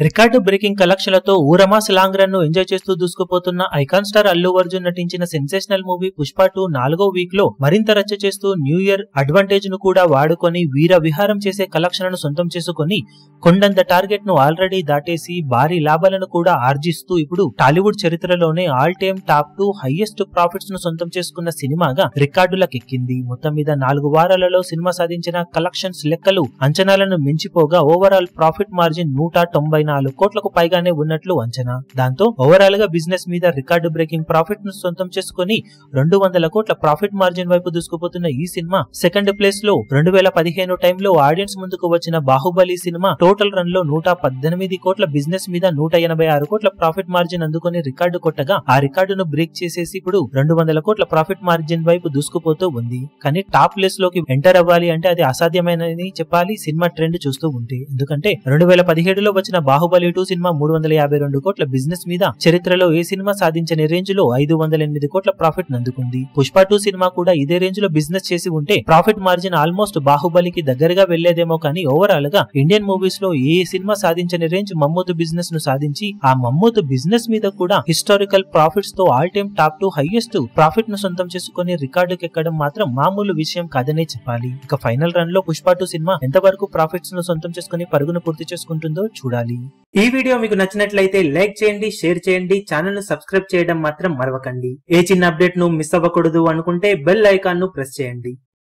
Record breaking కలెక్షన్లతో ఊరమాస్ long run ను enjoy చేస్తూ దూసుకుపోతున్న icon star Allu Arjun నటించిన సెన్సేషనల్ మూవీ పుష్ప 2 4వ వీక్ లో మరింత రచ్చ చేస్తూ న్యూ ఇయర్ అడ్వాంటేజ్ ను కూడా వాడుకొని వీర విహారం చేసే కలెక్షన్లను సొంతం చేసుకుని కొండంత టార్గెట్ ను ఆల్రెడీ దాటేసి భారీ లాభాలను కూడా ఆర్జిస్తూ ఇప్పుడు టాలీవుడ్ చరిత్రలోనే all time top 2 highest profits ను సొంతం చేసుకున్న సినిమాగా రికార్డులకెక్కింది. మొత్తం మీద 4 వారాలలో సినిమా సాధించిన కలెక్షన్స్ లెక్కలు అంచనాలను మించిపోగా ఓవరాల్ ప్రాఫిట్ మార్జిన్ 194 కోట్లకు పైగానే ఉన్నట్లు అంచనా. దాంతో ఓవరాల్ గా బిజినెస్ మీద రికార్డు బ్రేకింగ్ ప్రాఫిట్ ను సొంతం చేసుకుని 200 కోట్ల ప్రాఫిట్ మార్జిన్ వైపు దూసుకుపోతున్న ఈ సినిమా సెకండ్ ప్లేస్ లో 2015 టైంలో ఆడియన్స్ ముందుకు వచ్చిన బాహుబలి సినిమా టోటల్ రన్ లో 118 కోట్ల బిజినెస్ మీద 186 కోట్ల ప్రాఫిట్ మార్జిన్ అందుకుని రికార్డు కొట్టగా ఆ రికార్డును బ్రేక్ చేసేసి ఇప్పుడు 200 కోట్ల ప్రాఫిట్ మార్జిన్ వైపు దూసుకుపోతూ ఉంది. కానీ టాప్ ప్లేస్ లోకి ఎంటర్ అవ్వాలి అంటే అది అసాధ్యమైనని చెప్పాలి సినిమా ట్రెండ్ చూస్తూ ఉంటే. ఎందుకంటే 2017లో వచ్చిన బాహుబలి 2 సినిమా 352 కోట్ల బిజినెస్ మీద చరిత్రలో ఏ సినిమా సాధించని రేంజ్ లో 508 కోట్ల ప్రాఫిట్ నందుకుంది. పుష్ప 2 సినిమా కూడా ఇదే రేంజ్ లో బిజినెస్ చేసి ఉంటే ప్రాఫిట్ మార్జిన్ ఆల్మోస్ట్ బాహుబలికి దగ్గరగా వెళ్లేదేమో. కానీ ఓవరాల్ గా ఇండియన్ మూవీస్ లో ఏ సినిమా సాధించని రేంజ్ మమ్మూతు బిజినెస్ ను సాధించి ఆ మమ్మూతు బిజినెస్ మీద కూడా హిస్టారికల్ ప్రాఫిట్స్ తో all time top 2 highest profit ను సొంతం చేసుకుని రికార్డుకి ఎక్కడం మాత్రం మామూలు విషయం కాదనే చెప్పాలి. ఇక ఫైనల్ రన్ లో పుష్ప 2 సినిమా ఎంతవరకు ప్రాఫిట్స్ ను సొంతం చేసుకుని పరుగును పూర్తి చేసుకుంటుందో చూడాలి. ఈ వీడియో మీకు నచ్చినట్లయితే లైక్ చేయండి, షేర్ చేయండి, ఛానల్ ను సబ్స్క్రైబ్ చేయడం మాత్రం మరవకండి. ఏ చిన్న అప్డేట్ ను మిస్ అవ్వకూడదు అనుకుంటే బెల్ ఐకాన్ ను ప్రెస్ చేయండి.